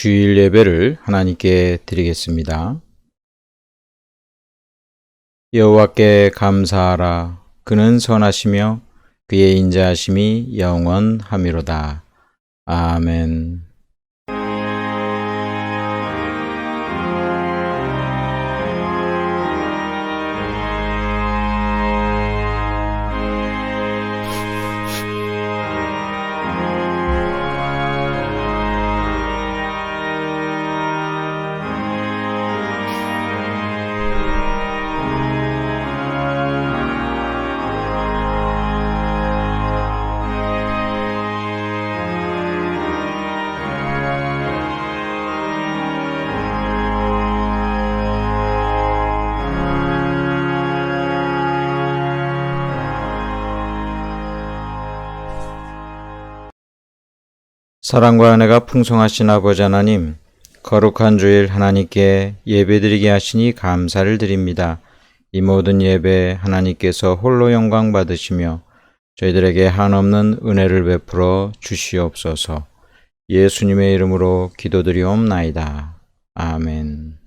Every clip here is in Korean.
주일 예배를 하나님께 드리겠습니다. 여호와께 감사하라. 그는 선하시며 그의 인자하심이 영원하미로다. 아멘. 사랑과 은혜가 풍성하신 아버지 하나님, 거룩한 주일 하나님께 예배드리게 하시니 감사를 드립니다. 이 모든 예배 하나님께서 홀로 영광 받으시며 저희들에게 한없는 은혜를 베풀어 주시옵소서. 예수님의 이름으로 기도드리옵나이다. 아멘.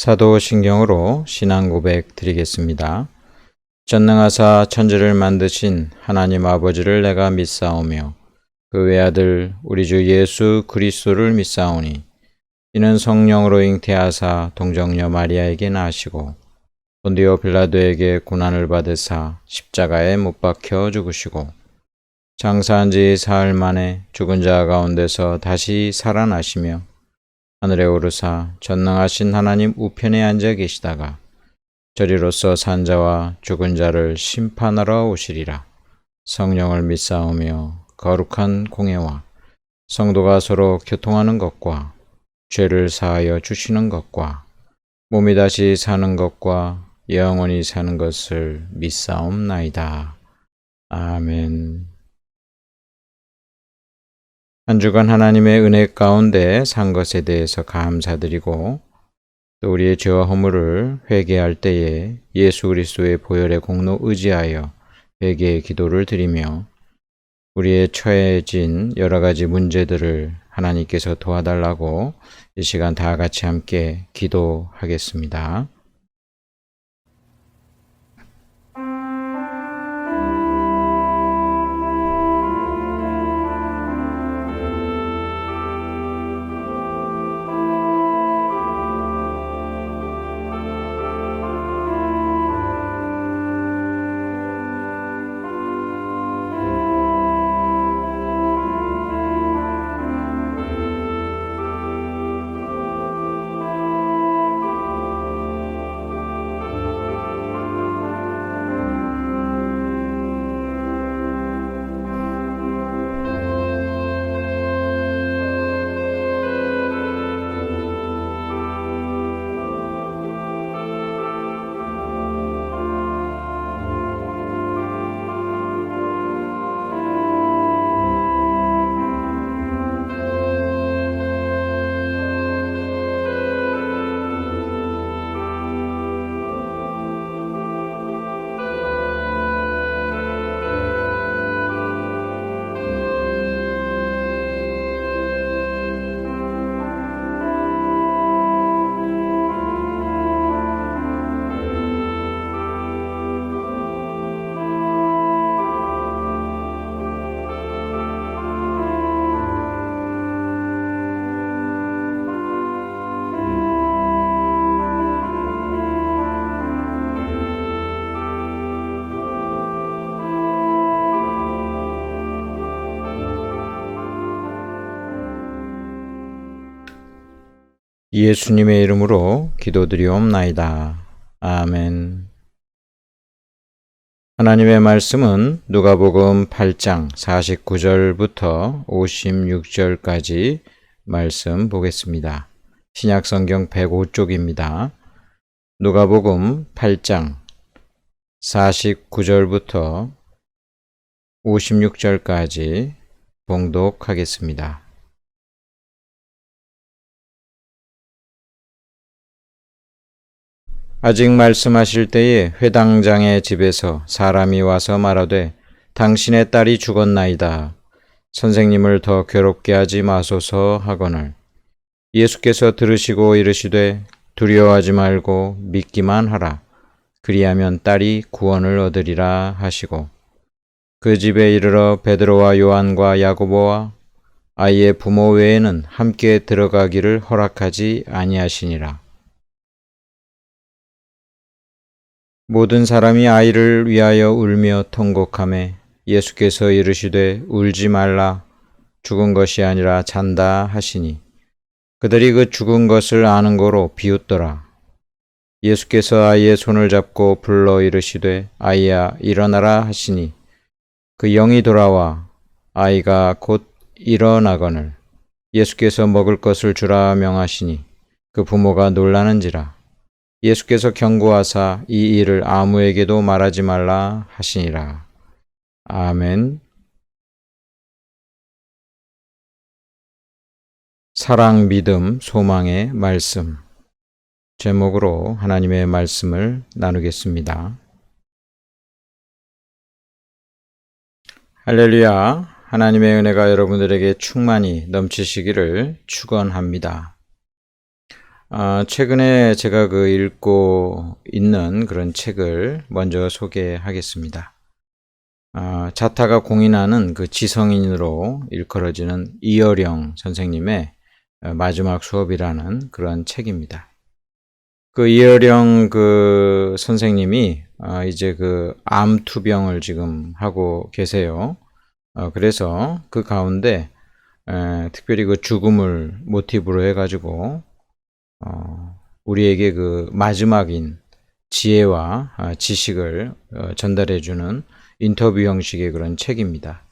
사도신경으로 신앙 고백 드리겠습니다. 전능하사 천지를 만드신 하나님 아버지를 내가 믿사오며 그 외아들 우리 주 예수 그리스도를 믿사오니 이는 성령으로 잉태하사 동정녀 마리아에게 나시고 본디오 빌라도에게 고난을 받으사 십자가에 못 박혀 죽으시고 장사한 지 사흘 만에 죽은 자 가운데서 다시 살아나시며 하늘에 오르사 전능하신 하나님 우편에 앉아 계시다가 저리로서 산 자와 죽은 자를 심판하러 오시리라. 성령을 믿사오며 거룩한 공예와 성도가 서로 교통하는 것과 죄를 사하여 주시는 것과 몸이 다시 사는 것과 영원히 사는 것을 믿사옵나이다. 아멘. 한 주간 하나님의 은혜 가운데 산 것에 대해서 감사드리고 또 우리의 죄와 허물을 회개할 때에 예수 그리스도의 보혈의 공로 의지하여 회개의 기도를 드리며 우리의 처해진 여러 가지 문제들을 하나님께서 도와달라고 이 시간 다 같이 함께 기도하겠습니다. 예수님의 이름으로 기도드리옵나이다. 아멘. 하나님의 말씀은 누가복음 8장 49절부터 56절까지 말씀 보겠습니다. 신약성경 105쪽입니다. 누가복음 8장 49절부터 56절까지 봉독하겠습니다. 아직 말씀하실 때에 회당장의 집에서 사람이 와서 말하되 당신의 딸이 죽었나이다. 선생님을 더 괴롭게 하지 마소서 하거늘 예수께서 들으시고 이르시되 두려워하지 말고 믿기만 하라. 그리하면 딸이 구원을 얻으리라 하시고 그 집에 이르러 베드로와 요한과 야고보와 아이의 부모 외에는 함께 들어가기를 허락하지 아니하시니라. 모든 사람이 아이를 위하여 울며 통곡하매 예수께서 이르시되 울지 말라. 죽은 것이 아니라 잔다 하시니 그들이 그 죽은 것을 아는 거로 비웃더라. 예수께서 아이의 손을 잡고 불러 이르시되 아이야 일어나라 하시니 그 영이 돌아와 아이가 곧 일어나거늘 예수께서 먹을 것을 주라 명하시니 그 부모가 놀라는지라. 예수께서 경고하사 이 일을 아무에게도 말하지 말라 하시니라. 아멘. 사랑, 믿음, 소망의 말씀 제목으로 하나님의 말씀을 나누겠습니다. 할렐루야. 하나님의 은혜가 여러분들에게 충만히 넘치시기를 축원합니다. 최근에 제가 읽고 있는 그런 책을 먼저 소개하겠습니다. 자타가 공인하는 그 지성인으로 일컬어지는 이어령 선생님의 마지막 수업이라는 그런 책입니다. 그 이어령 그 선생님이 이제 그 암 투병을 지금 하고 계세요. 그래서 그 가운데 특별히 그 죽음을 모티브로 해가지고 우리에게 그 마지막인 지혜와 지식을 전달해주는 인터뷰 형식의 그런 책입니다.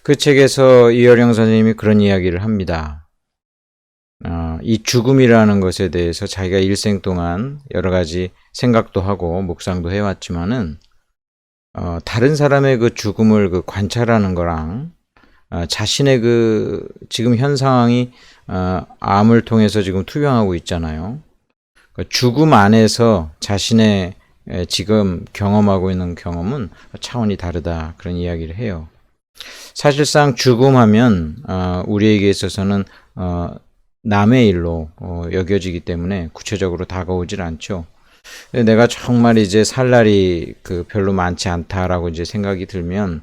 그 책에서 이어령 선생님이 그런 이야기를 합니다. 이 죽음이라는 것에 대해서 자기가 일생 동안 여러 가지 생각도 하고 묵상도 해왔지만은 다른 사람의 그 죽음을 그 관찰하는 거랑 자신의 그 지금 현 상황이 암을 통해서 지금 투병하고 있잖아요. 죽음 안에서 자신의 지금 경험하고 있는 경험은 차원이 다르다 그런 이야기를 해요. 사실상 죽음하면 우리에게 있어서는 남의 일로 여겨지기 때문에 구체적으로 다가오질 않죠. 내가 정말 이제 살 날이 별로 많지 않다라고 이제 생각이 들면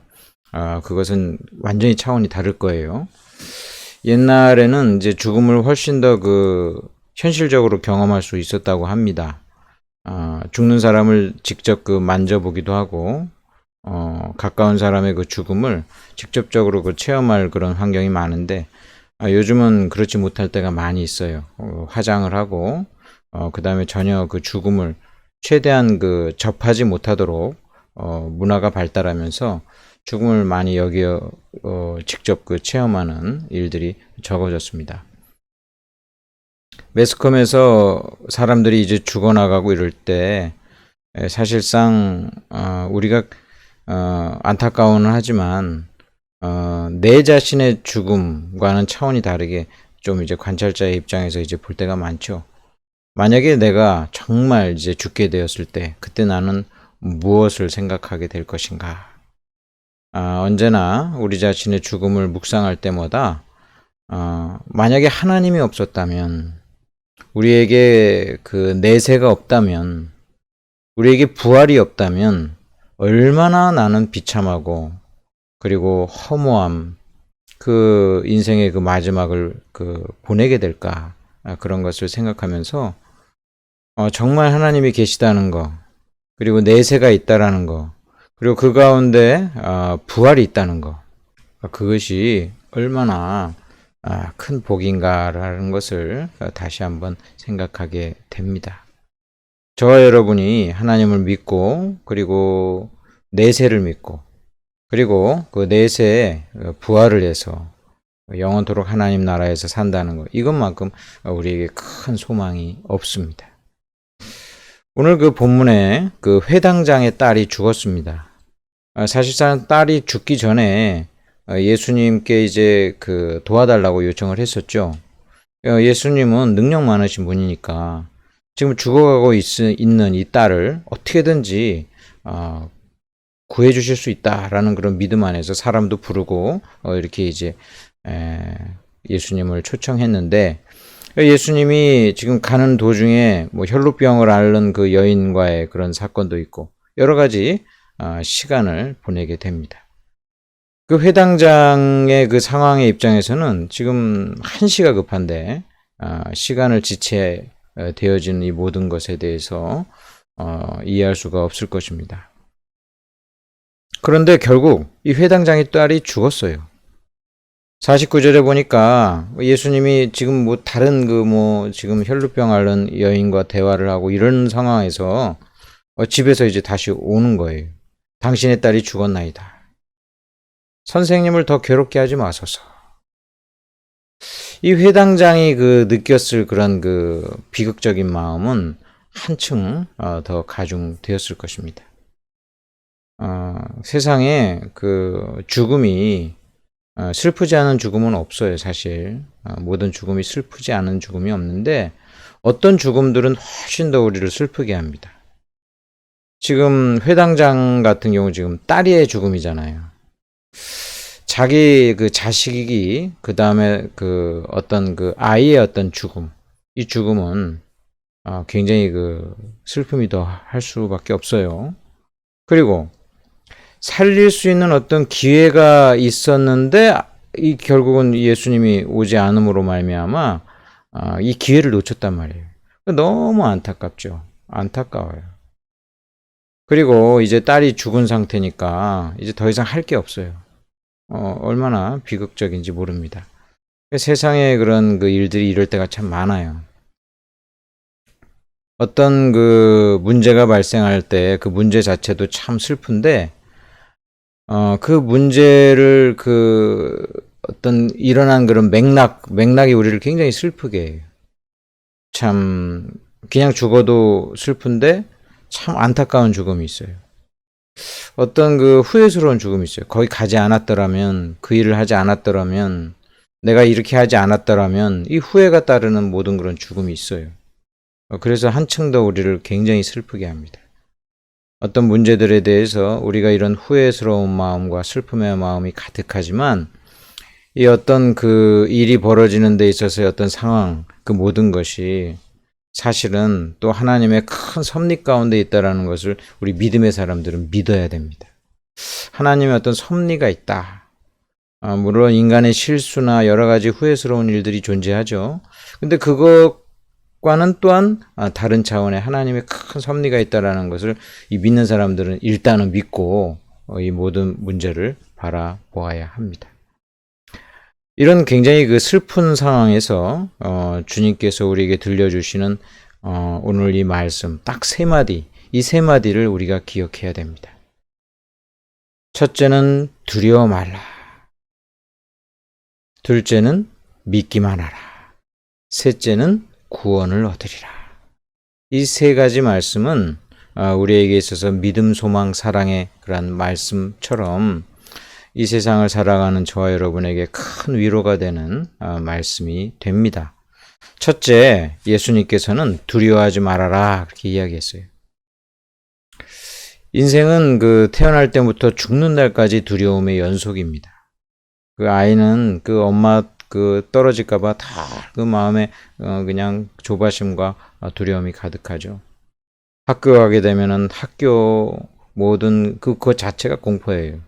그것은 완전히 차원이 다를 거예요. 옛날에는 이제 죽음을 훨씬 더 현실적으로 경험할 수 있었다고 합니다. 죽는 사람을 직접 만져보기도 하고, 가까운 사람의 죽음을 직접적으로 체험할 그런 환경이 많은데, 요즘은 그렇지 못할 때가 많이 있어요. 화장을 하고, 그 다음에 전혀 죽음을 최대한 접하지 못하도록, 문화가 발달하면서 죽음을 많이 직접 체험하는 일들이 적어졌습니다. 매스컴에서 사람들이 이제 죽어나가고 이럴 때 사실상 우리가 안타까워는 하지만 내 자신의 죽음과는 차원이 다르게 좀 이제 관찰자의 입장에서 이제 볼 때가 많죠. 만약에 내가 정말 이제 죽게 되었을 때 그때 나는 무엇을 생각하게 될 것인가? 언제나 우리 자신의 죽음을 묵상할 때마다 만약에 하나님이 없었다면, 우리에게 내세가 없다면, 우리에게 부활이 없다면 얼마나 나는 비참하고 그리고 허무함, 인생의 마지막을 보내게 될까, 그런 것을 생각하면서 정말 하나님이 계시다는 거, 그리고 내세가 있다라는 거, 그리고 그 가운데 부활이 있다는 거, 그것이 얼마나 큰 복인가라는 것을 다시 한번 생각하게 됩니다. 저와 여러분이 하나님을 믿고, 그리고 내세를 믿고, 그리고 그 내세에 부활을 해서 영원토록 하나님 나라에서 산다는 것, 이것만큼 우리에게 큰 소망이 없습니다. 오늘 본문에 회당장의 딸이 죽었습니다. 사실상 딸이 죽기 전에 예수님께 이제 도와달라고 요청을 했었죠. 예수님은 능력 많으신 분이니까 지금 죽어가고 있는 이 딸을 어떻게든지 구해 주실 수 있다라는 그런 믿음 안에서 사람도 부르고 이렇게 이제 예수님을 초청했는데, 예수님이 지금 가는 도중에 혈루병을 앓는 그 여인과의 그런 사건도 있고 여러 가지 시간을 보내게 됩니다. 회당장의 상황의 입장에서는 지금 한시가 급한데 시간을 지체되어지는 이 모든 것에 대해서 이해할 수가 없을 것입니다. 그런데 결국 이 회당장의 딸이 죽었어요. 49절에 보니까 예수님이 지금 다른 지금 혈루병 앓는 여인과 대화를 하고 이런 상황에서 집에서 이제 다시 오는 거예요. 당신의 딸이 죽었나이다. 선생님을 더 괴롭게 하지 마소서. 이 회당장이 느꼈을 그런 비극적인 마음은 한층 더 가중되었을 것입니다. 세상에 죽음이 슬프지 않은 죽음은 없어요, 사실. 모든 죽음이 슬프지 않은 죽음이 없는데 어떤 죽음들은 훨씬 더 우리를 슬프게 합니다. 지금 회당장 같은 경우 지금 딸의 죽음이잖아요. 자기 자식이 다음에 어떤 아이의 어떤 죽음, 이 죽음은 굉장히 슬픔이 더 할 수밖에 없어요. 그리고 살릴 수 있는 어떤 기회가 있었는데 결국은 예수님이 오지 않음으로 말미암아 이 기회를 놓쳤단 말이에요. 너무 안타깝죠. 안타까워요. 그리고 이제 딸이 죽은 상태니까 이제 더 이상 할 게 없어요. 얼마나 비극적인지 모릅니다. 세상에 그런 일들이 이럴 때가 참 많아요. 어떤 문제가 발생할 때 그 문제 자체도 참 슬픈데 그 문제를 어떤 일어난 그런 맥락이 우리를 굉장히 슬프게 해요. 참 그냥 죽어도 슬픈데 참 안타까운 죽음이 있어요. 어떤 후회스러운 죽음이 있어요. 거기 가지 않았더라면, 그 일을 하지 않았더라면, 내가 이렇게 하지 않았더라면 이 후회가 따르는 모든 그런 죽음이 있어요. 그래서 한층 더 우리를 굉장히 슬프게 합니다. 어떤 문제들에 대해서 우리가 이런 후회스러운 마음과 슬픔의 마음이 가득하지만 이 어떤 그 일이 벌어지는 데 있어서의 어떤 상황, 그 모든 것이 사실은 또 하나님의 큰 섭리 가운데 있다라는 것을 우리 믿음의 사람들은 믿어야 됩니다. 하나님의 어떤 섭리가 있다. 물론 인간의 실수나 여러 가지 후회스러운 일들이 존재하죠. 근데 그것과는 또한 다른 차원의 하나님의 큰 섭리가 있다라는 것을 이 믿는 사람들은 일단은 믿고 이 모든 문제를 바라보아야 합니다. 이런 굉장히 그 슬픈 상황에서 주님께서 우리에게 들려주시는 오늘 이 말씀 딱 세 마디, 이 세 마디를 우리가 기억해야 됩니다. 첫째는 두려워 말라. 둘째는 믿기만 하라. 셋째는 구원을 얻으리라. 이 세 가지 말씀은 우리에게 있어서 믿음, 소망, 사랑의 그런 말씀처럼 이 세상을 살아가는 저와 여러분에게 큰 위로가 되는 말씀이 됩니다. 첫째, 예수님께서는 두려워하지 말아라 그렇게 이야기했어요. 인생은 그 태어날 때부터 죽는 날까지 두려움의 연속입니다. 그 아이는 그 엄마 그 떨어질까봐 다 그 마음에 그냥 조바심과 두려움이 가득하죠. 학교 가게 되면은 학교 모든 그것 자체가 공포예요.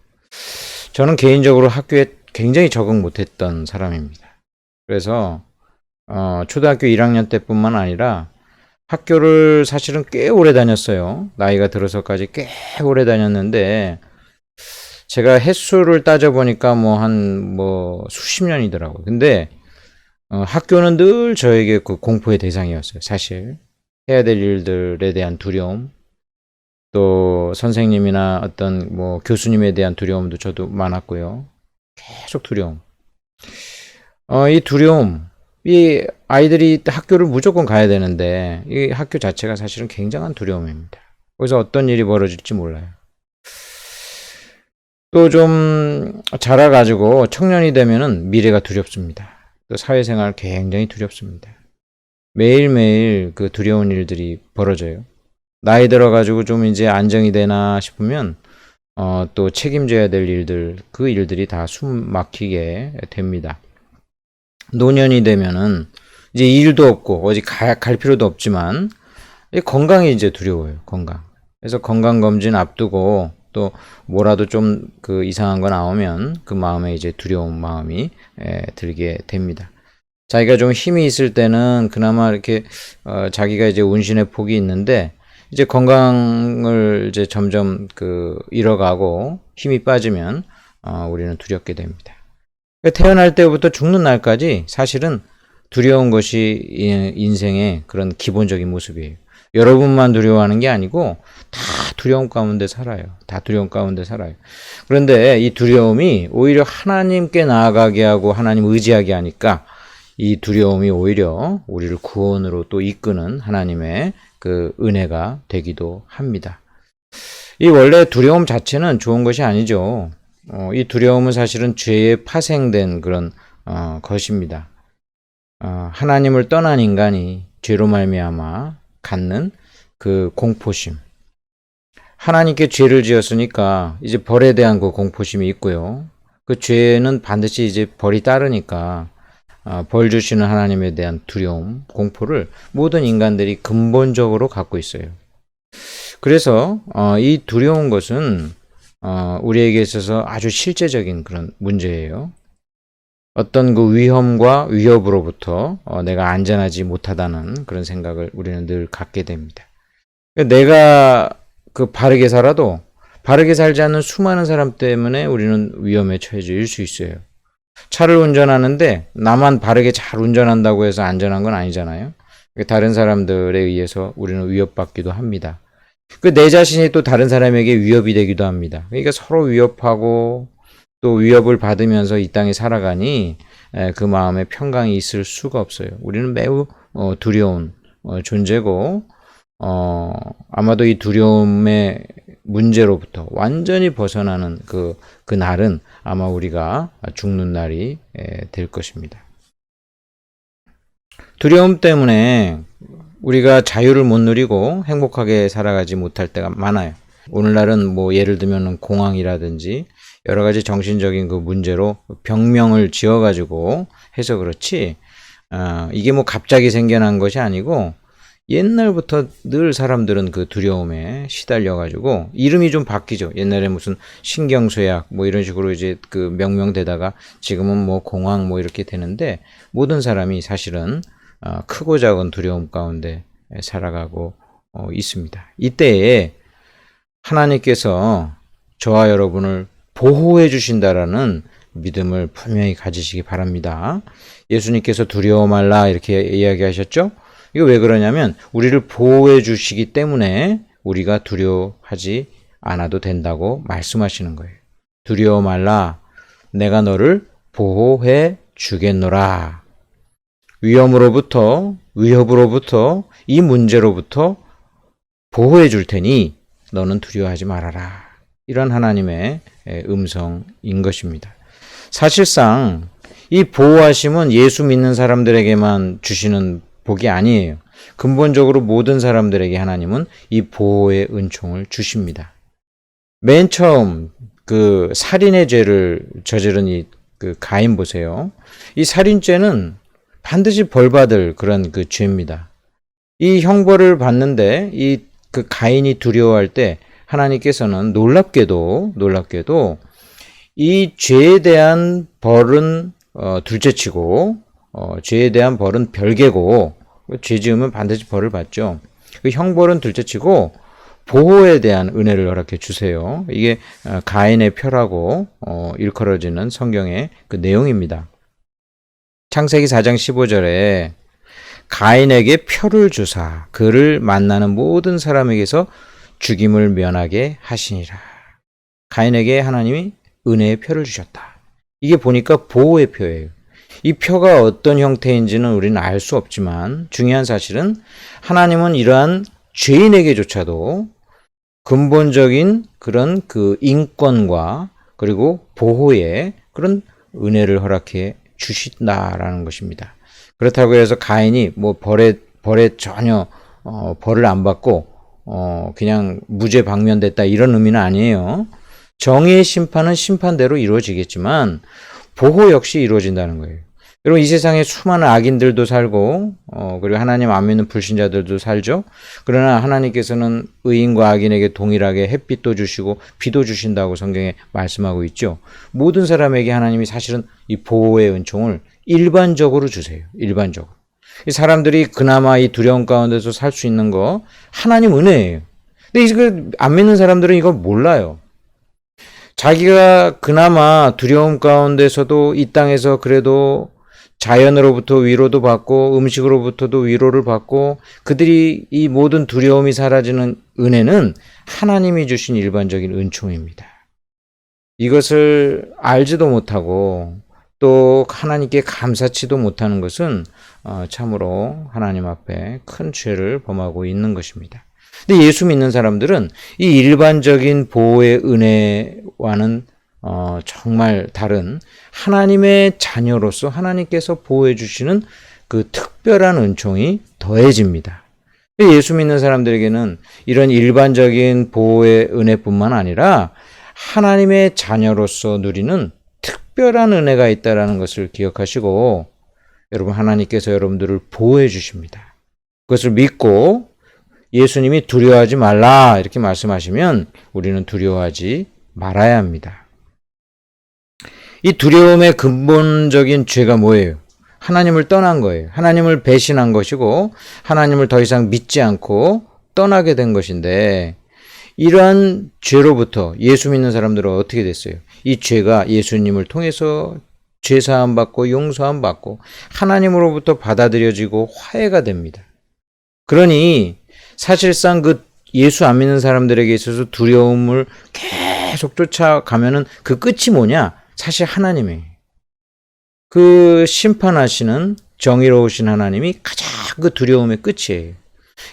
저는 개인적으로 학교에 굉장히 적응 못했던 사람입니다. 그래서 초등학교 1학년 때뿐만 아니라 학교를 사실은 꽤 오래 다녔어요. 나이가 들어서까지 꽤 오래 다녔는데 제가 횟수를 따져보니까 수십 년이더라고요. 근데 학교는 늘 저에게 그 공포의 대상이었어요. 사실 해야 될 일들에 대한 두려움, 또 선생님이나 어떤 교수님에 대한 두려움도 저도 많았고요. 계속 두려움. 이 두려움, 이 아이들이 학교를 무조건 가야 되는데 이 학교 자체가 사실은 굉장한 두려움입니다. 거기서 어떤 일이 벌어질지 몰라요. 또 좀 자라가지고 청년이 되면은 미래가 두렵습니다. 또 사회생활 굉장히 두렵습니다. 매일매일 그 두려운 일들이 벌어져요. 나이 들어가지고 좀 이제 안정이 되나 싶으면 또 책임져야 될 일들, 그 일들이 다 숨 막히게 됩니다. 노년이 되면은 이제 일도 없고 어디 갈 필요도 없지만 건강이 이제 두려워요. 건강. 그래서 건강검진 앞두고 또 뭐라도 좀 그 이상한 거 나오면 그 마음에 이제 두려운 마음이 들게 됩니다. 자기가 좀 힘이 있을 때는 그나마 이렇게 자기가 이제 운신의 폭이 있는데 이제 건강을 이제 점점 잃어가고 힘이 빠지면 우리는 두렵게 됩니다. 태어날 때부터 죽는 날까지 사실은 두려운 것이 인생의 그런 기본적인 모습이에요. 여러분만 두려워하는 게 아니고 다 두려움 가운데 살아요. 다 두려움 가운데 살아요. 그런데 이 두려움이 오히려 하나님께 나아가게 하고 하나님 의지하게 하니까 이 두려움이 오히려 우리를 구원으로 또 이끄는 하나님의 그 은혜가 되기도 합니다. 이 원래 두려움 자체는 좋은 것이 아니죠. 이 두려움은 사실은 죄에 파생된 그런 것입니다. 하나님을 떠난 인간이 죄로 말미암아 갖는 그 공포심. 하나님께 죄를 지었으니까 이제 벌에 대한 그 공포심이 있고요. 그 죄는 반드시 이제 벌이 따르니까 벌 주시는 하나님에 대한 두려움, 공포를 모든 인간들이 근본적으로 갖고 있어요. 그래서 이 두려운 것은 우리에게 있어서 아주 실제적인 그런 문제예요. 어떤 그 위험과 위협으로부터 내가 안전하지 못하다는 그런 생각을 우리는 늘 갖게 됩니다. 내가 바르게 살아도 바르게 살지 않는 수많은 사람 때문에 우리는 위험에 처해질 수 있어요. 차를 운전하는데 나만 바르게 잘 운전한다고 해서 안전한 건 아니잖아요. 다른 사람들에 의해서 우리는 위협받기도 합니다. 내 자신이 또 다른 사람에게 위협이 되기도 합니다. 그러니까 서로 위협하고 또 위협을 받으면서 이 땅에 살아가니 그 마음에 평강이 있을 수가 없어요. 우리는 매우 두려운 존재고 아마도 이 두려움의 문제로부터 완전히 벗어나는 그 날은 아마 우리가 죽는 날이 될 것입니다. 두려움 때문에 우리가 자유를 못 누리고 행복하게 살아가지 못할 때가 많아요. 오늘날은 뭐 예를 들면 공황이라든지 여러 가지 정신적인 그 문제로 병명을 지어가지고 해서 그렇지, 이게 뭐 갑자기 생겨난 것이 아니고 옛날부터 늘 사람들은 그 두려움에 시달려가지고 이름이 좀 바뀌죠. 옛날에 무슨 신경쇠약 뭐 이런 식으로 이제 그 명명되다가 지금은 뭐 공황 뭐 이렇게 되는데, 모든 사람이 사실은 크고 작은 두려움 가운데 살아가고 있습니다. 이때에 하나님께서 저와 여러분을 보호해 주신다라는 믿음을 분명히 가지시기 바랍니다. 예수님께서 두려워 말라 이렇게 이야기하셨죠? 이거 왜 그러냐면 우리를 보호해 주시기 때문에 우리가 두려워하지 않아도 된다고 말씀하시는 거예요. 두려워 말라, 내가 너를 보호해 주겠노라. 위협으로부터 이 문제로부터 보호해 줄 테니 너는 두려워하지 말아라. 이런 하나님의 음성인 것입니다. 사실상 이 보호하심은 예수 믿는 사람들에게만 주시는 복이 아니에요. 근본적으로 모든 사람들에게 하나님은 이 보호의 은총을 주십니다. 맨 처음 그 살인의 죄를 저지른 그 가인 보세요. 이 살인죄는 반드시 벌받을 그런 그 죄입니다. 이 형벌을 받는데 이 그 가인이 두려워할 때 하나님께서는 놀랍게도 이 죄에 대한 벌은 둘째치고 죄에 대한 벌은 별개고, 죄 지으면 반드시 벌을 받죠. 그 형벌은 둘째치고 보호에 대한 은혜를 허락해 주세요. 이게 가인의 표라고 일컬어지는 성경의 그 내용입니다. 창세기 4장 15절에 가인에게 표를 주사 그를 만나는 모든 사람에게서 죽임을 면하게 하시니라. 가인에게 하나님이 은혜의 표를 주셨다. 이게 보니까 보호의 표예요. 이 표가 어떤 형태인지는 우리는 알 수 없지만 중요한 사실은 하나님은 이러한 죄인에게조차도 근본적인 그런 그 인권과 그리고 보호의 그런 은혜를 허락해 주신다라는 것입니다. 그렇다고 해서 가인이 뭐 벌에 전혀 벌을 안 받고 그냥 무죄 방면됐다 이런 의미는 아니에요. 정의의 심판은 심판대로 이루어지겠지만 보호 역시 이루어진다는 거예요. 여러분, 이 세상에 수많은 악인들도 살고 그리고 하나님 안 믿는 불신자들도 살죠. 그러나 하나님께서는 의인과 악인에게 동일하게 햇빛도 주시고 비도 주신다고 성경에 말씀하고 있죠. 모든 사람에게 하나님이 사실은 이 보호의 은총을 일반적으로 주세요. 일반적으로. 이 사람들이 그나마 이 두려움 가운데서 살 수 있는 거 하나님 은혜예요. 근데 이거 안 믿는 사람들은 이걸 몰라요. 자기가 그나마 두려움 가운데서도 이 땅에서 그래도 자연으로부터 위로도 받고 음식으로부터도 위로를 받고 그들이 이 모든 두려움이 사라지는 은혜는 하나님이 주신 일반적인 은총입니다. 이것을 알지도 못하고 또 하나님께 감사치도 못하는 것은 참으로 하나님 앞에 큰 죄를 범하고 있는 것입니다. 근데 예수 믿는 사람들은 이 일반적인 보호의 은혜와는 정말 다른 하나님의 자녀로서 하나님께서 보호해 주시는 그 특별한 은총이 더해집니다. 예수 믿는 사람들에게는 이런 일반적인 보호의 은혜뿐만 아니라 하나님의 자녀로서 누리는 특별한 은혜가 있다는 것을 기억하시고, 여러분, 하나님께서 여러분들을 보호해 주십니다. 그것을 믿고 예수님이 두려워하지 말라 이렇게 말씀하시면 우리는 두려워하지 말아야 합니다. 이 두려움의 근본적인 죄가 뭐예요? 하나님을 떠난 거예요. 하나님을 배신한 것이고 하나님을 더 이상 믿지 않고 떠나게 된 것인데, 이러한 죄로부터 예수 믿는 사람들은 어떻게 됐어요? 이 죄가 예수님을 통해서 죄사함 받고 용서함 받고 하나님으로부터 받아들여지고 화해가 됩니다. 그러니 사실상 그 예수 안 믿는 사람들에게 있어서 두려움을 계속 쫓아가면은 그 끝이 뭐냐? 사실 하나님이에요. 그 심판하시는 정의로우신 하나님이 가장 그 두려움의 끝이에요.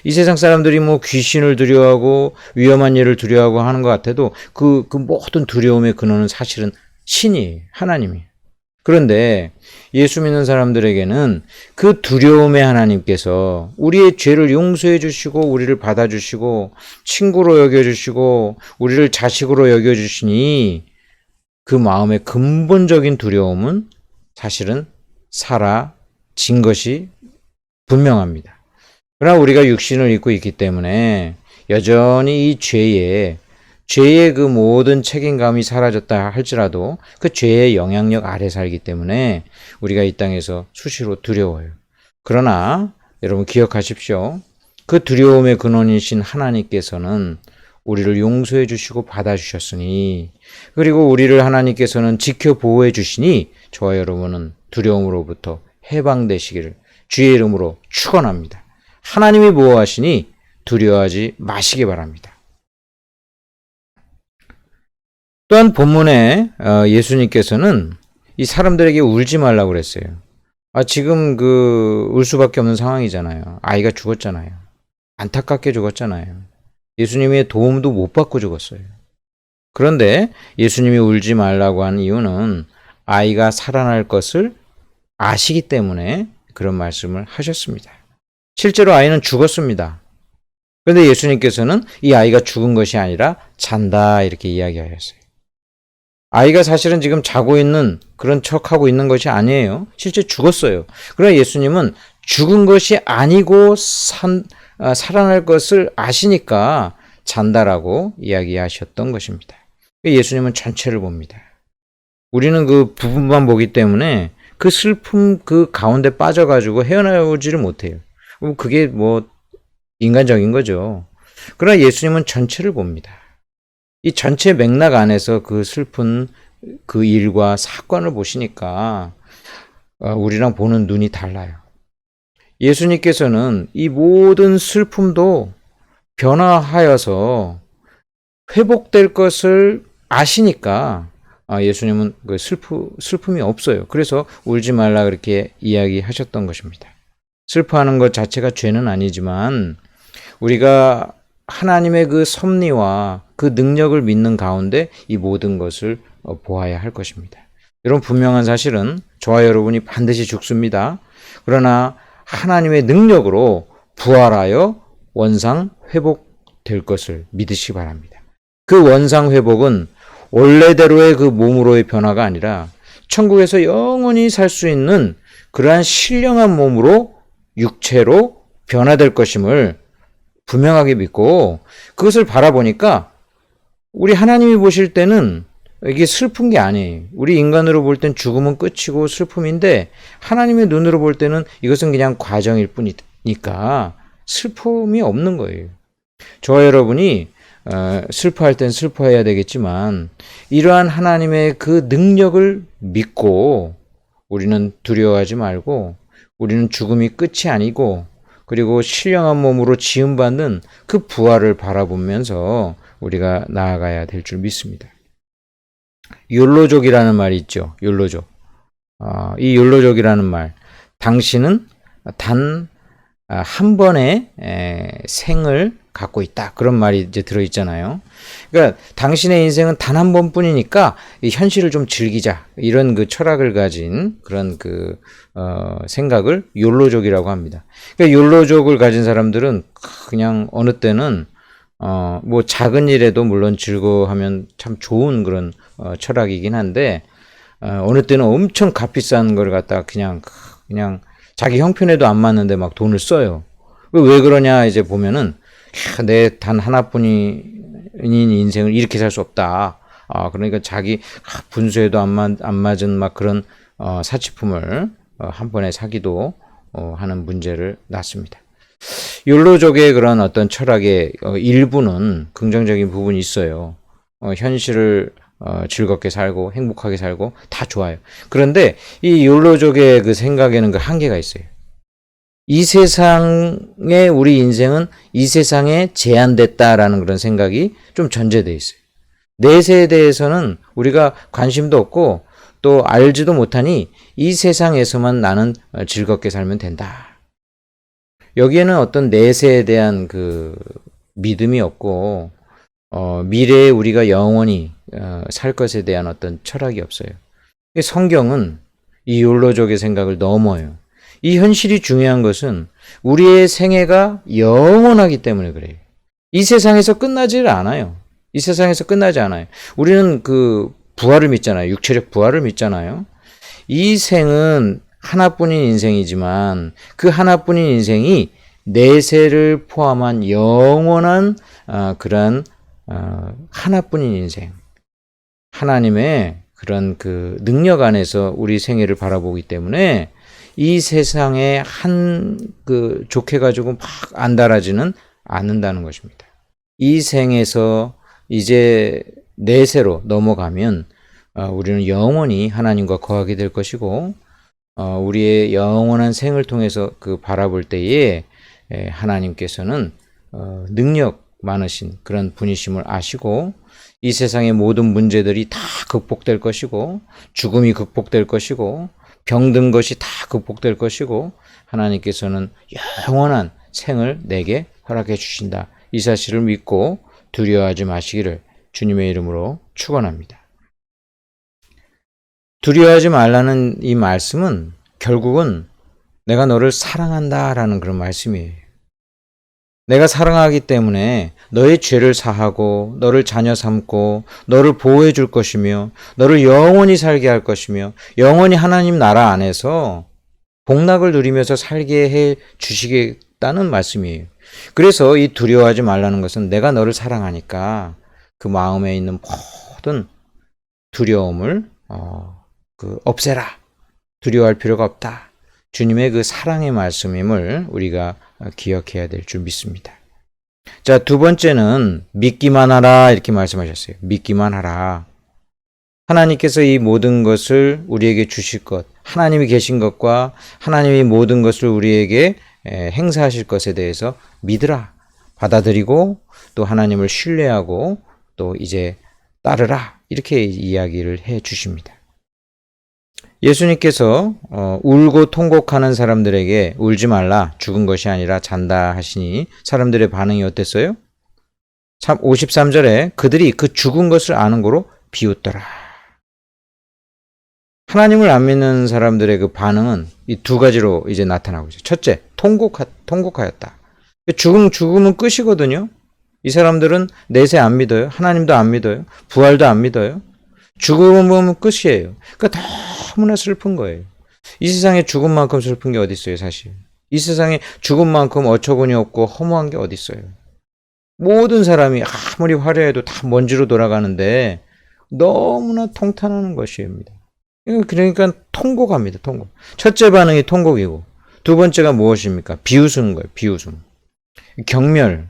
이 세상 사람들이 뭐 귀신을 두려워하고 위험한 일을 두려워하고 하는 것 같아도 그 모든 두려움의 근원은 사실은 신이에요. 하나님이에요. 그런데 예수 믿는 사람들에게는 그 두려움의 하나님께서 우리의 죄를 용서해 주시고 우리를 받아주시고 친구로 여겨주시고 우리를 자식으로 여겨주시니 그 마음의 근본적인 두려움은 사실은 사라진 것이 분명합니다. 그러나 우리가 육신을 입고 있기 때문에 여전히 이 죄의 그 모든 책임감이 사라졌다 할지라도 그 죄의 영향력 아래 살기 때문에 우리가 이 땅에서 수시로 두려워요. 그러나 여러분 기억하십시오. 그 두려움의 근원이신 하나님께서는 우리를 용서해 주시고 받아주셨으니, 그리고 우리를 하나님께서는 지켜 보호해 주시니 저와 여러분은 두려움으로부터 해방되시기를 주의 이름으로 축원합니다. 하나님이 보호하시니 두려워하지 마시기 바랍니다. 또한 본문에 예수님께서는 이 사람들에게 울지 말라고 그랬어요. 지금 울 수밖에 없는 상황이잖아요. 아이가 죽었잖아요. 안타깝게 죽었잖아요. 예수님의 도움도 못 받고 죽었어요. 그런데 예수님이 울지 말라고 한 이유는 아이가 살아날 것을 아시기 때문에 그런 말씀을 하셨습니다. 실제로 아이는 죽었습니다. 그런데 예수님께서는 이 아이가 죽은 것이 아니라 잔다 이렇게 이야기하셨어요. 아이가 사실은 지금 자고 있는 그런 척하고 있는 것이 아니에요. 실제 죽었어요. 그러나 예수님은 죽은 것이 아니고 살아날 것을 아시니까 잔다라고 이야기하셨던 것입니다. 예수님은 전체를 봅니다. 우리는 그 부분만 보기 때문에 그 슬픔 그 가운데 빠져가지고 헤어나오지를 못해요. 그게 인간적인 거죠. 그러나 예수님은 전체를 봅니다. 이 전체 맥락 안에서 그 슬픈 그 일과 사건을 보시니까 우리랑 보는 눈이 달라요. 예수님께서는 이 모든 슬픔도 변화하여서 회복될 것을 아시니까 예수님은 그 슬픔이 없어요. 그래서 울지 말라 그렇게 이야기하셨던 것입니다. 슬퍼하는 것 자체가 죄는 아니지만 우리가 하나님의 그 섭리와 그 능력을 믿는 가운데 이 모든 것을 보아야 할 것입니다. 여러분 분명한 사실은 저와 여러분이 반드시 죽습니다. 그러나 하나님의 능력으로 부활하여 원상 회복될 것을 믿으시기 바랍니다. 그 원상 회복은 원래대로의 그 몸으로의 변화가 아니라 천국에서 영원히 살 수 있는 그러한 신령한 몸으로 육체로 변화될 것임을 분명하게 믿고 그것을 바라보니까 우리 하나님이 보실 때는 이게 슬픈 게 아니에요. 우리 인간으로 볼 땐 죽음은 끝이고 슬픔인데 하나님의 눈으로 볼 때는 이것은 그냥 과정일 뿐이니까 슬픔이 없는 거예요. 저와 여러분이 슬퍼할 땐 슬퍼해야 되겠지만 이러한 하나님의 그 능력을 믿고 우리는 두려워하지 말고 우리는 죽음이 끝이 아니고 그리고 신령한 몸으로 지음받는 그 부활을 바라보면서 우리가 나아가야 될 줄 믿습니다. 욜로족이라는 말이 있죠. 욜로족. 이 욜로족이라는 말. 당신은 단 한 번의 생을 갖고 있다. 그런 말이 이제 들어있잖아요. 그러니까 당신의 인생은 단 한 번뿐이니까 이 현실을 좀 즐기자. 이런 그 철학을 가진 그런 생각을 욜로족이라고 합니다. 그러니까 욜로족을 가진 사람들은 그냥 어느 때는 작은 일에도 물론 즐거워하면 참 좋은 그런 철학이긴 한데 어느 때는 엄청 값비싼 걸 갖다가 그냥 자기 형편에도 안 맞는데 막 돈을 써요. 왜 그러냐 이제 보면은 내 단 하나뿐인 인생을 이렇게 살 수 없다. 그러니까 자기 분수에도 안 맞은 막 그런 사치품을 한 번에 사기도 하는 문제를 낳습니다. 욜로족의 그런 어떤 철학의 일부는 긍정적인 부분이 있어요. 현실을 즐겁게 살고 행복하게 살고 다 좋아요. 그런데 이 욜로족의 그 생각에는 그 한계가 있어요. 이 세상에 우리 인생은 이 세상에 제한됐다라는 그런 생각이 좀 전제되어 있어요. 내세에 대해서는 우리가 관심도 없고 또 알지도 못하니 이 세상에서만 나는 즐겁게 살면 된다. 여기에는 어떤 내세에 대한 그 믿음이 없고 미래에 우리가 영원히 살 것에 대한 어떤 철학이 없어요. 성경은 이 욜로족의 생각을 넘어요. 이 현실이 중요한 것은 우리의 생애가 영원하기 때문에 그래요. 이 세상에서 끝나질 않아요. 이 세상에서 끝나지 않아요. 우리는 그 부활을 믿잖아요. 육체적 부활을 믿잖아요. 이 생은 하나뿐인 인생이지만 그 하나뿐인 인생이 내세를 포함한 영원한 그런 하나뿐인 인생. 하나님의 그런 그 능력 안에서 우리 생애를 바라보기 때문에 이 세상에 그 좋게 가지고 막 안달하지는 않는다는 것입니다. 이 생에서 이제 내세로 넘어가면 우리는 영원히 하나님과 거하게 될 것이고 우리의 영원한 생을 통해서 그 바라볼 때에 하나님께서는 능력 많으신 그런 분이심을 아시고 이 세상의 모든 문제들이 다 극복될 것이고 죽음이 극복될 것이고 병든 것이 다 극복될 것이고 하나님께서는 영원한 생을 내게 허락해 주신다. 이 사실을 믿고 두려워하지 마시기를 주님의 이름으로 축원합니다. 두려워하지 말라는 이 말씀은 결국은 내가 너를 사랑한다라는 그런 말씀이에요. 내가 사랑하기 때문에 너의 죄를 사하고 너를 자녀 삼고 너를 보호해 줄 것이며 너를 영원히 살게 할 것이며 영원히 하나님 나라 안에서 복락을 누리면서 살게 해 주시겠다는 말씀이에요. 그래서 이 두려워하지 말라는 것은 내가 너를 사랑하니까 그 마음에 있는 모든 두려움을 없애라. 두려워할 필요가 없다. 주님의 그 사랑의 말씀임을 우리가 기억해야 될 줄 믿습니다. 자, 두 번째는 믿기만 하라 이렇게 말씀하셨어요. 믿기만 하라. 하나님께서 이 모든 것을 우리에게 주실 것, 하나님이 계신 것과 하나님이 모든 것을 우리에게 행사하실 것에 대해서 믿으라. 받아들이고 또 하나님을 신뢰하고 또 이제 따르라. 이렇게 이야기를 해 주십니다. 예수님께서 울고 통곡하는 사람들에게 울지 말라 죽은 것이 아니라 잔다 하시니 사람들의 반응이 어땠어요? 53절에 그들이 그 죽은 것을 아는 고로 비웃더라. 하나님을 안 믿는 사람들의 그 반응은 이 두 가지로 이제 나타나고 있어요. 첫째, 통곡하였다. 죽음은 끝이거든요. 이 사람들은 내세 안 믿어요. 하나님도 안 믿어요. 부활도 안 믿어요. 죽음은 끝이에요. 그러니까 너무나 슬픈 거예요. 이 세상에 죽음만큼 슬픈 게 어디 있어요, 사실. 이 세상에 죽음만큼 어처구니 없고 허무한 게 어디 있어요. 모든 사람이 아무리 화려해도 다 먼지로 돌아가는데 너무나 통탄하는 것입니다. 그러니까 통곡합니다, 통곡. 첫째 반응이 통곡이고 두 번째가 무엇입니까? 비웃는 거예요, 비웃음. 경멸.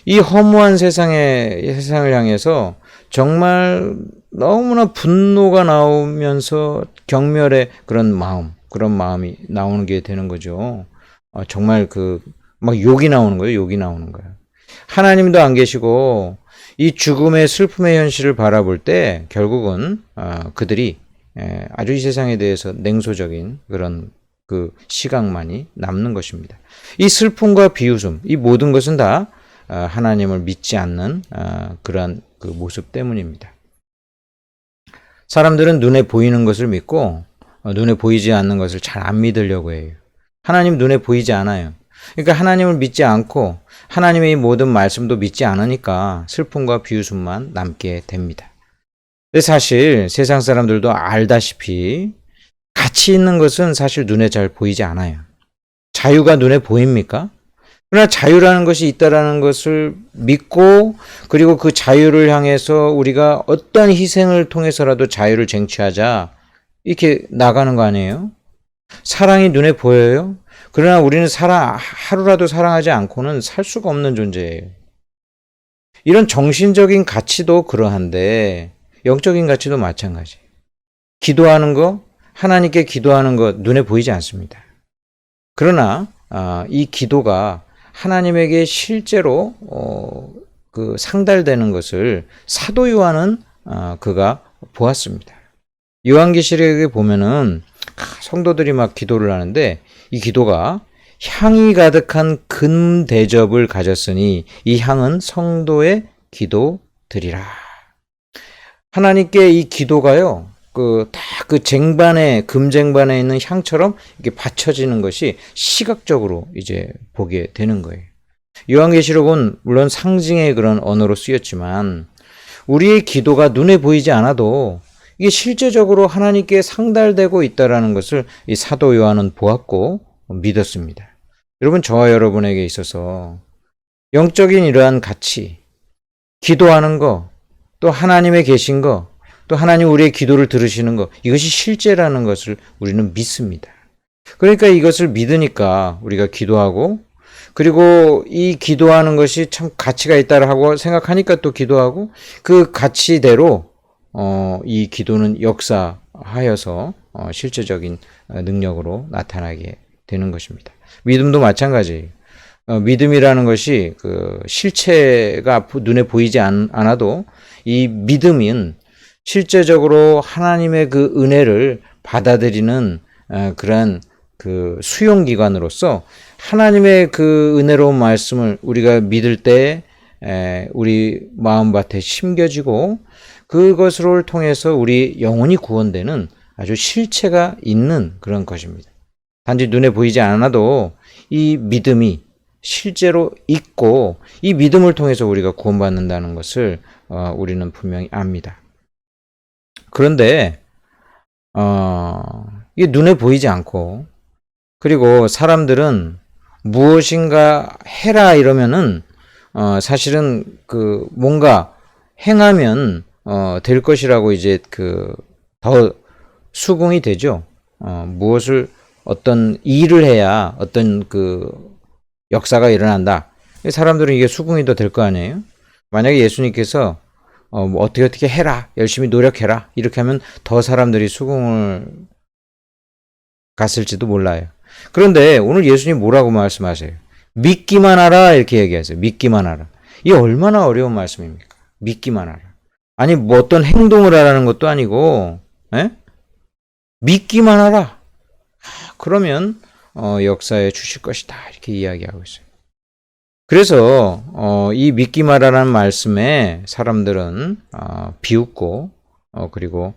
이 허무한 세상을 향해서 정말 너무나 분노가 나오면서 경멸의 그런 마음이 나오는 게 되는 거죠. 정말 막 욕이 나오는 거예요. 욕이 나오는 거예요. 하나님도 안 계시고 이 죽음의 슬픔의 현실을 바라볼 때 결국은 그들이 아주 이 세상에 대해서 냉소적인 그런 그 시각만이 남는 것입니다. 이 슬픔과 비웃음, 이 모든 것은 다 하나님을 믿지 않는 그러한 그 모습 때문입니다. 사람들은 눈에 보이는 것을 믿고 눈에 보이지 않는 것을 잘 안 믿으려고 해요. 하나님 눈에 보이지 않아요. 그러니까 하나님을 믿지 않고 하나님의 모든 말씀도 믿지 않으니까 슬픔과 비웃음만 남게 됩니다. 근데 사실 세상 사람들도 알다시피 가치 있는 것은 사실 눈에 잘 보이지 않아요. 자유가 눈에 보입니까? 그러나 자유라는 것이 있다라는 것을 믿고 그리고 그 자유를 향해서 우리가 어떤 희생을 통해서라도 자유를 쟁취하자 이렇게 나가는 거 아니에요? 사랑이 눈에 보여요? 그러나 우리는 하루라도 사랑하지 않고는 살 수가 없는 존재예요. 이런 정신적인 가치도 그러한데 영적인 가치도 마찬가지예요. 기도하는 거, 하나님께 기도하는 것 눈에 보이지 않습니다. 그러나 이 기도가 하나님에게 실제로 그 상달되는 것을 사도 요한은 그가 보았습니다. 요한계시록에 보면은 성도들이 막 기도를 하는데 이 기도가 향이 가득한 금 대접을 가졌으니 이 향은 성도의 기도드리라. 하나님께 이 기도가요 그 쟁반에, 금쟁반에 있는 향처럼 이게 받쳐지는 것이 시각적으로 이제 보게 되는 거예요. 요한계시록은 물론 상징의 그런 언어로 쓰였지만 우리의 기도가 눈에 보이지 않아도 이게 실제적으로 하나님께 상달되고 있다는 것을 이 사도 요한은 보았고 믿었습니다. 여러분, 저와 여러분에게 있어서 영적인 이러한 가치, 기도하는 거, 또 하나님의 계신 거, 또 하나님 우리의 기도를 들으시는 거, 이것이 실제라는 것을 우리는 믿습니다. 그러니까 이것을 믿으니까 우리가 기도하고, 그리고 이 기도하는 것이 참 가치가 있다고 생각하니까 또 기도하고, 그 가치대로 이 기도는 역사하여서 실제적인 능력으로 나타나게 되는 것입니다. 믿음도 마찬가지예요. 믿음이라는 것이 그 실체가 눈에 보이지 않아도 이 믿음은 실제적으로 하나님의 그 은혜를 받아들이는 그러한 그 수용기관으로서 하나님의 그 은혜로운 말씀을 우리가 믿을 때 우리 마음밭에 심겨지고 그것을 통해서 우리 영혼이 구원되는 아주 실체가 있는 그런 것입니다. 단지 눈에 보이지 않아도 이 믿음이 실제로 있고 이 믿음을 통해서 우리가 구원받는다는 것을 우리는 분명히 압니다. 그런데 이게 눈에 보이지 않고, 그리고 사람들은 무엇인가 해라 이러면은 사실은 그 뭔가 행하면 될 것이라고 이제 그 더 수긍이 되죠. 무엇을 어떤 일을 해야 어떤 그 역사가 일어난다. 사람들은 이게 수긍이 더 될 거 아니에요? 만약에 예수님께서 뭐 어떻게 해라, 열심히 노력해라 이렇게 하면 더 사람들이 수긍을 갔을지도 몰라요. 그런데 오늘 예수님 뭐라고 말씀하세요? 믿기만 하라 이렇게 얘기하세요. 믿기만 하라. 이게 얼마나 어려운 말씀입니까? 믿기만 하라. 아니 뭐 어떤 행동을 하라는 것도 아니고 믿기만 하라. 그러면 역사에 주실 것이다 이렇게 이야기하고 있어요. 그래서 이 믿기만 하라는 말씀에 사람들은 비웃고 그리고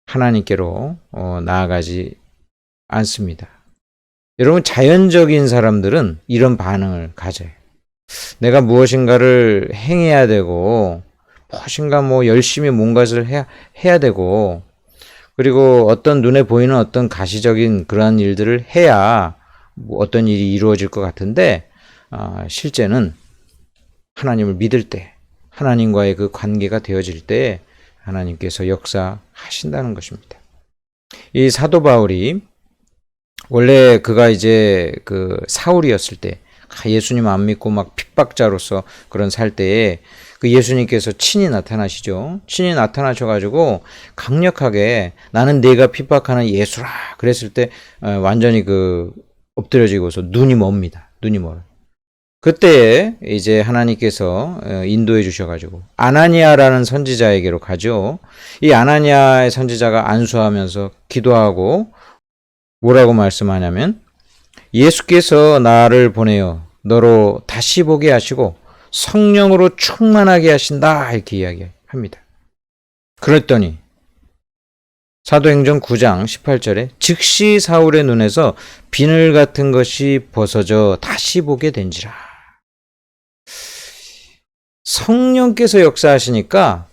하나님께로 나아가지 않습니다. 여러분, 자연적인 사람들은 이런 반응을 가져요. 내가 무엇인가를 행해야 되고 무엇인가 뭐 열심히 뭔가를 해야 되고, 그리고 어떤 눈에 보이는 어떤 가시적인 그러한 일들을 해야 뭐 어떤 일이 이루어질 것 같은데 실제는 하나님을 믿을 때, 하나님과의 그 관계가 되어질 때 하나님께서 역사하신다는 것입니다. 이 사도 바울이 원래 그가 이제 그 사울이었을 때 예수님 안 믿고 막 핍박자로서 그런 살 때에 그 예수님께서 친히 나타나시죠. 친히 나타나셔가지고 강력하게 나는 네가 핍박하는 예수라 그랬을 때 완전히 그 엎드려지고서 눈이 멉니다. 눈이 멀어요. 그때 이제 하나님께서 인도해 주셔가지고 아나니아라는 선지자에게로 가죠. 이 아나니아의 선지자가 안수하면서 기도하고 뭐라고 말씀하냐면 예수께서 나를 보내어 너로 다시 보게 하시고 성령으로 충만하게 하신다 이렇게 이야기합니다. 그랬더니 사도행전 9장 18절에 즉시 사울의 눈에서 비늘 같은 것이 벗어져 다시 보게 된지라. 성령께서 역사하시니까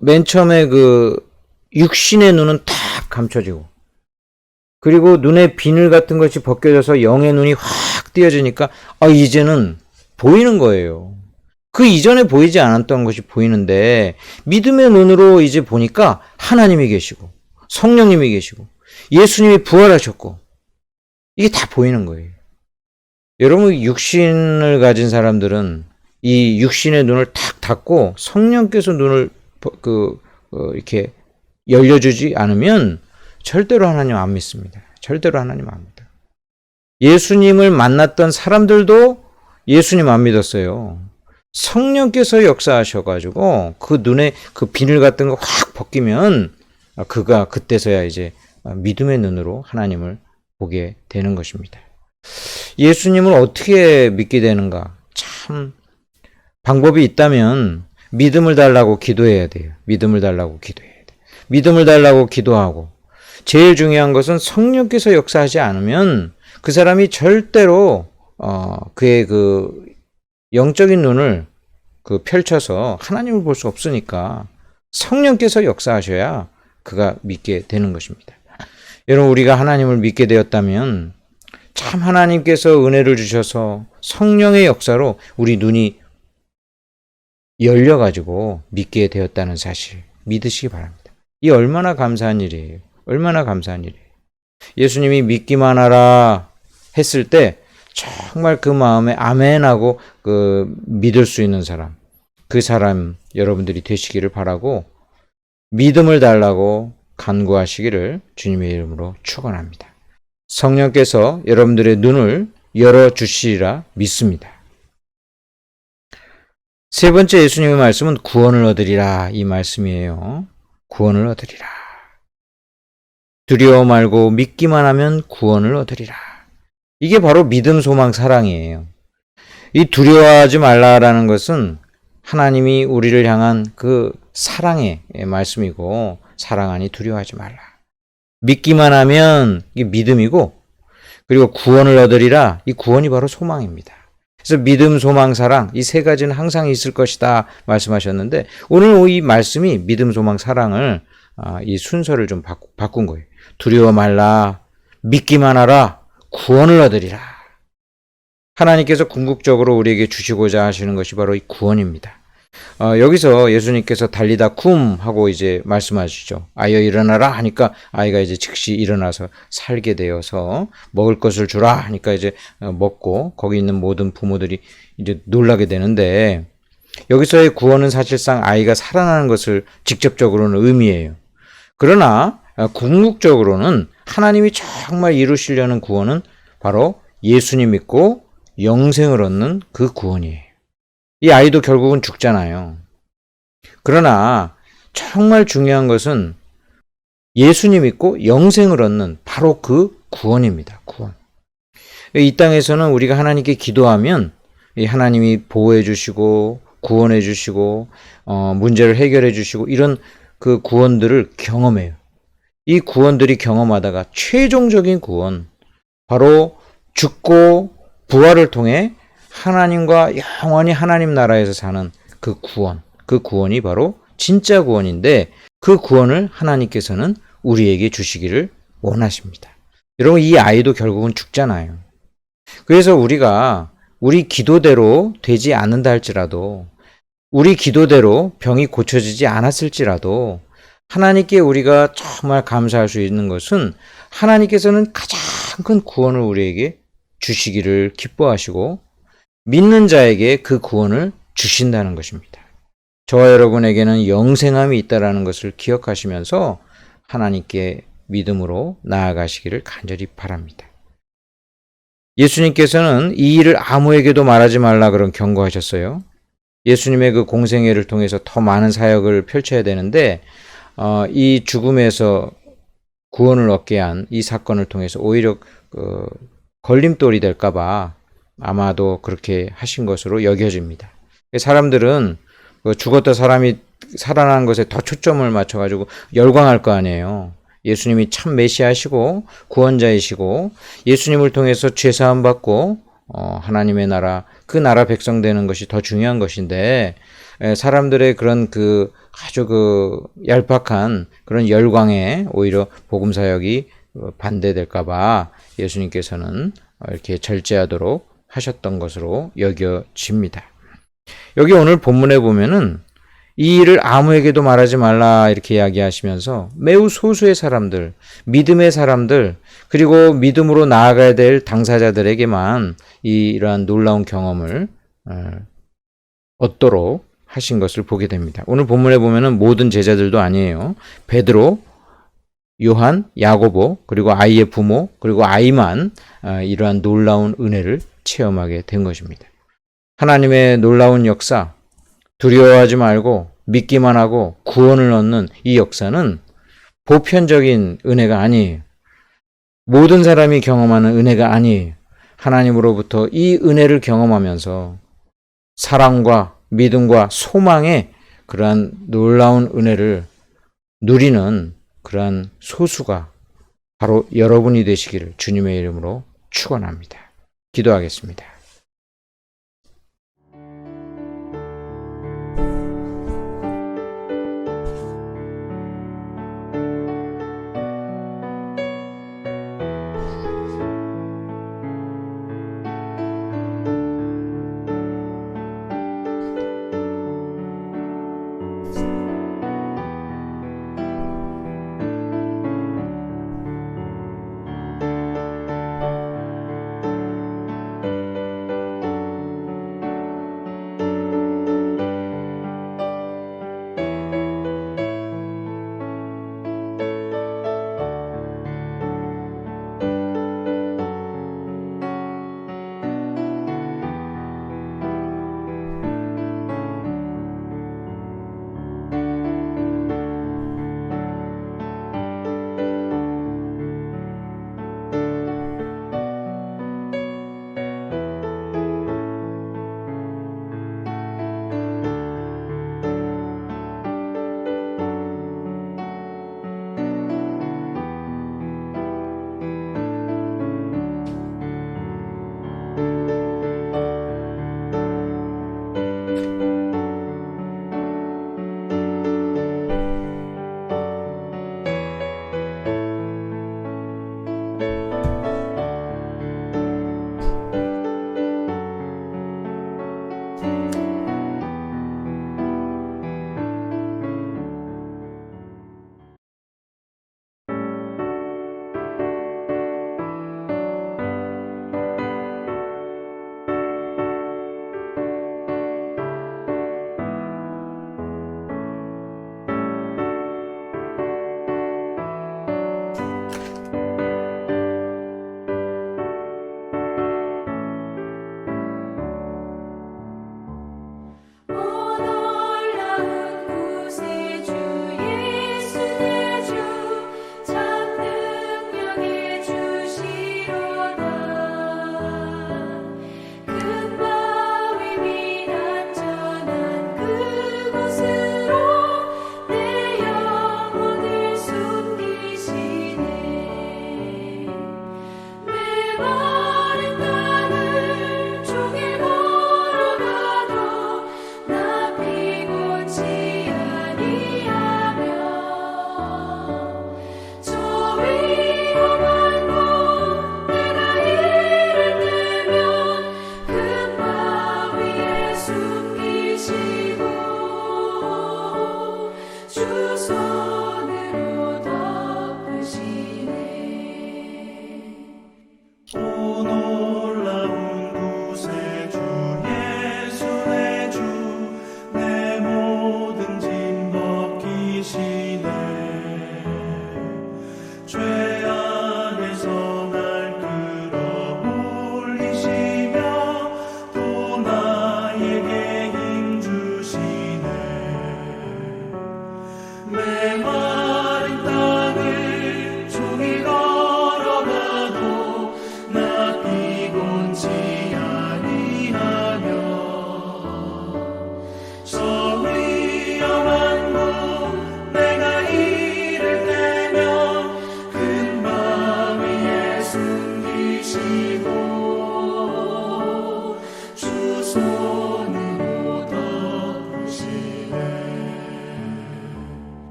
맨 처음에 그 육신의 눈은 탁 감춰지고, 그리고 눈에 비늘 같은 것이 벗겨져서 영의 눈이 확 띄어지니까 이제는 보이는 거예요. 그 이전에 보이지 않았던 것이 보이는데 믿음의 눈으로 이제 보니까 하나님이 계시고 성령님이 계시고 예수님이 부활하셨고 이게 다 보이는 거예요. 여러분, 육신을 가진 사람들은 이 육신의 눈을 탁 닫고 성령께서 눈을 이렇게 열려주지 않으면 절대로 하나님 안 믿습니다. 절대로 하나님 안 믿어요. 예수님을 만났던 사람들도 예수님 안 믿었어요. 성령께서 역사하셔가지고 그 눈에 그 비늘 같은 거 확 벗기면 그가 그때서야 이제 믿음의 눈으로 하나님을 보게 되는 것입니다. 예수님을 어떻게 믿게 되는가? 참 방법이 있다면 믿음을 달라고 기도해야 돼요. 믿음을 달라고 기도해야 돼요. 믿음을 달라고 기도하고, 제일 중요한 것은 성령께서 역사하지 않으면 그 사람이 절대로 그의 그 영적인 눈을 펼쳐서 하나님을 볼 수 없으니까 성령께서 역사하셔야 그가 믿게 되는 것입니다. 여러분, 우리가 하나님을 믿게 되었다면 참 하나님께서 은혜를 주셔서 성령의 역사로 우리 눈이 열려가지고 믿게 되었다는 사실 믿으시기 바랍니다. 이 얼마나 감사한 일이에요. 얼마나 감사한 일이에요. 예수님이 믿기만 하라 했을 때 정말 그 마음에 아멘하고 믿을 수 있는 사람, 그 사람 여러분들이 되시기를 바라고 믿음을 달라고 간구하시기를 주님의 이름으로 축원합니다. 성령께서 여러분들의 눈을 열어주시리라 믿습니다. 세 번째 예수님의 말씀은 구원을 얻으리라 이 말씀이에요. 구원을 얻으리라. 두려워 말고 믿기만 하면 구원을 얻으리라. 이게 바로 믿음, 소망, 사랑이에요. 이 두려워하지 말라라는 것은 하나님이 우리를 향한 그 사랑의 말씀이고, 사랑하니 두려워하지 말라. 믿기만 하면 이게 믿음이고, 그리고 구원을 얻으리라. 이 구원이 바로 소망입니다. 그래서 믿음, 소망, 사랑 이 세 가지는 항상 있을 것이다 말씀하셨는데, 오늘 이 말씀이 믿음, 소망, 사랑을 이 순서를 좀 바꾼 거예요. 두려워 말라, 믿기만 하라, 구원을 얻으리라. 하나님께서 궁극적으로 우리에게 주시고자 하시는 것이 바로 이 구원입니다. 여기서 예수님께서 달리다 쿰 하고 이제 말씀하시죠. 아이여 일어나라 하니까 아이가 이제 즉시 일어나서 살게 되어서 먹을 것을 주라 하니까 이제 먹고 거기 있는 모든 부모들이 이제 놀라게 되는데, 여기서의 구원은 사실상 아이가 살아나는 것을 직접적으로는 의미해요. 그러나 궁극적으로는 하나님이 정말 이루시려는 구원은 바로 예수님 믿고 영생을 얻는 그 구원이에요. 이 아이도 결국은 죽잖아요. 그러나 정말 중요한 것은 예수님 믿고 영생을 얻는 바로 그 구원입니다. 구원. 이 땅에서는 우리가 하나님께 기도하면 하나님이 보호해 주시고 구원해 주시고 문제를 해결해 주시고 이런 그 구원들을 경험해요. 이 구원들이 경험하다가 최종적인 구원, 바로 죽고 부활을 통해 하나님과 영원히 하나님 나라에서 사는 그 구원, 그 구원이 바로 진짜 구원인데, 그 구원을 하나님께서는 우리에게 주시기를 원하십니다. 여러분, 이 아이도 결국은 죽잖아요. 그래서 우리가 우리 기도대로 되지 않는다 할지라도, 우리 기도대로 병이 고쳐지지 않았을지라도 하나님께 우리가 정말 감사할 수 있는 것은 하나님께서는 가장 큰 구원을 우리에게 주시기를 기뻐하시고 믿는 자에게 그 구원을 주신다는 것입니다. 저와 여러분에게는 영생함이 있다는 것을 기억하시면서 하나님께 믿음으로 나아가시기를 간절히 바랍니다. 예수님께서는 이 일을 아무에게도 말하지 말라 그런 경고하셨어요. 예수님의 그 공생애를 통해서 더 많은 사역을 펼쳐야 되는데 이 죽음에서 구원을 얻게 한 이 사건을 통해서 오히려 걸림돌이 될까 봐 아마도 그렇게 하신 것으로 여겨집니다. 사람들은 죽었던 사람이 살아난 것에 더 초점을 맞춰가지고 열광할 거 아니에요. 예수님이 참 메시아시고 구원자이시고 예수님을 통해서 죄사함 받고 하나님의 나라, 그 나라 백성 되는 것이 더 중요한 것인데, 사람들의 그런 아주 얄팍한 그런 열광에 오히려 복음 사역이 반대될까 봐 예수님께서는 이렇게 절제하도록 하셨던 것으로 여겨집니다. 여기 오늘 본문에 보면은 이 일을 아무에게도 말하지 말라 이렇게 이야기하시면서 매우 소수의 사람들, 믿음의 사람들, 그리고 믿음으로 나아가야 될 당사자들에게만 이러한 놀라운 경험을 얻도록 하신 것을 보게 됩니다. 오늘 본문에 보면은 모든 제자들도 아니에요. 베드로, 요한, 야고보, 그리고 아이의 부모, 그리고 아이만 이러한 놀라운 은혜를 체험하게 된 것입니다. 하나님의 놀라운 역사, 두려워하지 말고 믿기만 하고 구원을 얻는 이 역사는 보편적인 은혜가 아니에요. 모든 사람이 경험하는 은혜가 아니에요. 하나님으로부터 이 은혜를 경험하면서 사랑과 믿음과 소망에 그러한 놀라운 은혜를 누리는 그러한 소수가 바로 여러분이 되시기를 주님의 이름으로 축원합니다. 기도하겠습니다.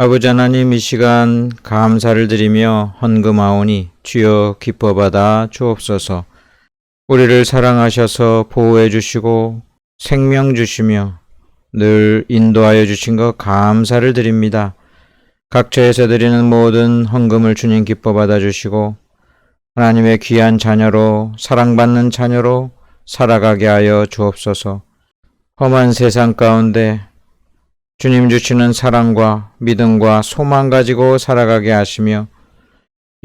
아버지 하나님, 이 시간 감사를 드리며 헌금하오니 주여 기뻐받아 주옵소서. 우리를 사랑하셔서 보호해 주시고 생명 주시며 늘 인도하여 주신 것 감사를 드립니다. 각처에서 드리는 모든 헌금을 주님 기뻐받아 주시고 하나님의 귀한 자녀로, 사랑받는 자녀로 살아가게 하여 주옵소서. 험한 세상 가운데 주님 주시는 사랑과 믿음과 소망 가지고 살아가게 하시며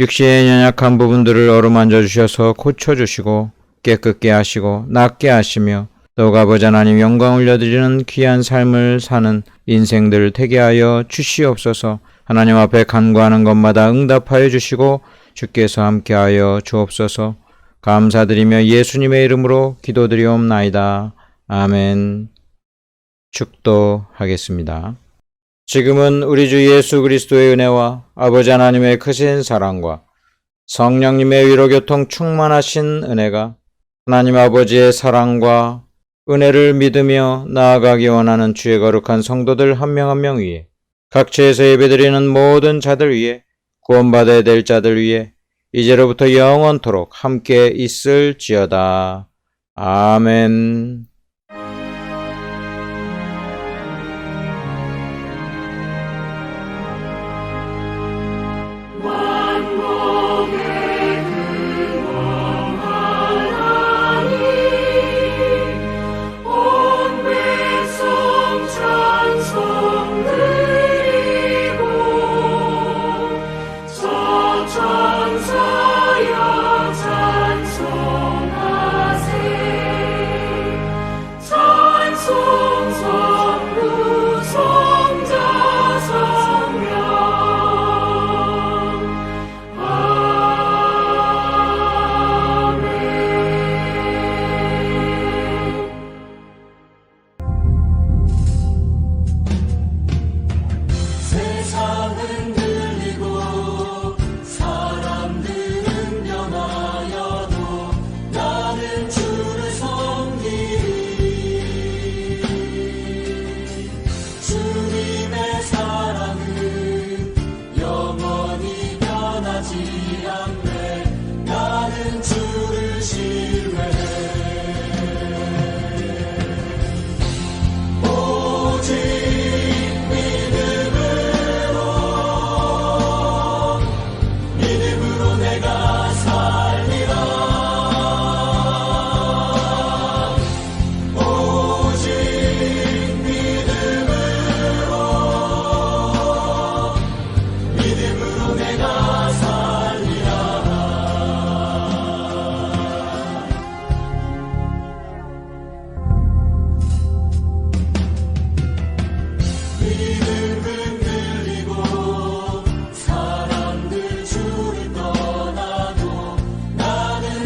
육신의 연약한 부분들을 어루만져 주셔서 고쳐주시고 깨끗게 하시고 낫게 하시며 더욱 아버지 하나님 영광 올려드리는 귀한 삶을 사는 인생들 되게 하여 주시옵소서. 하나님 앞에 간구하는 것마다 응답하여 주시고 주께서 함께하여 주옵소서. 감사드리며 예수님의 이름으로 기도드리옵나이다. 아멘. 축도하겠습니다. 지금은 우리 주 예수 그리스도의 은혜와 아버지 하나님의 크신 사랑과 성령님의 위로교통 충만하신 은혜가 하나님 아버지의 사랑과 은혜를 믿으며 나아가기 원하는 주의 거룩한 성도들 한 명 한 명 위에, 각처에서 예배드리는 모든 자들 위에, 구원받아야 될 자들 위에 이제로부터 영원토록 함께 있을지어다. 아멘.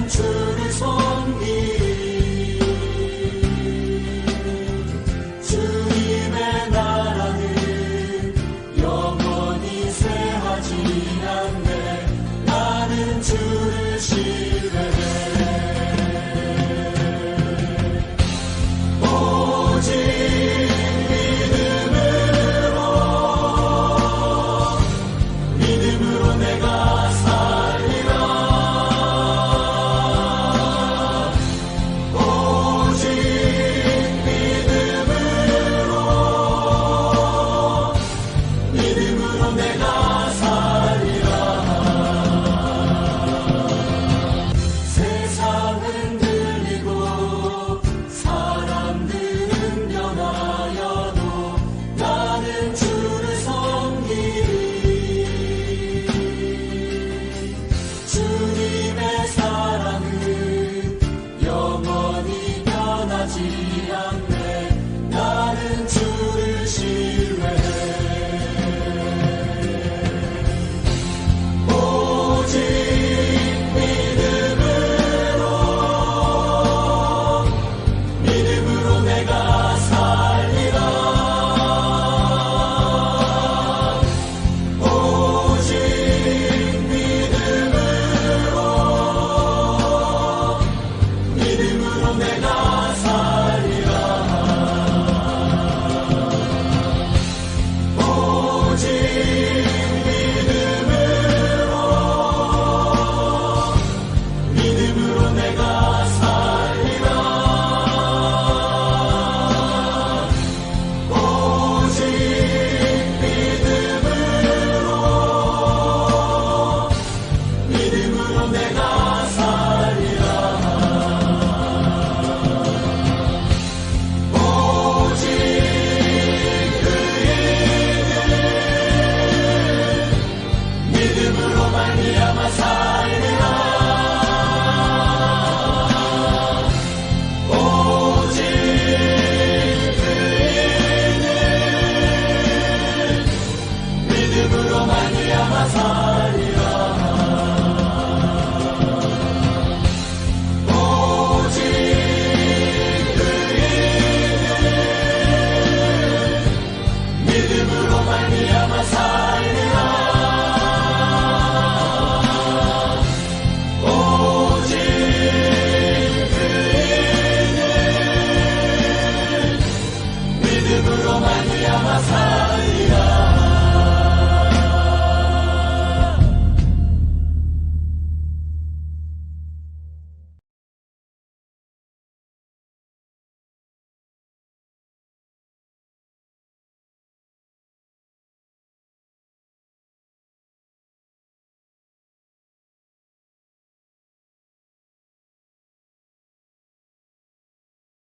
true.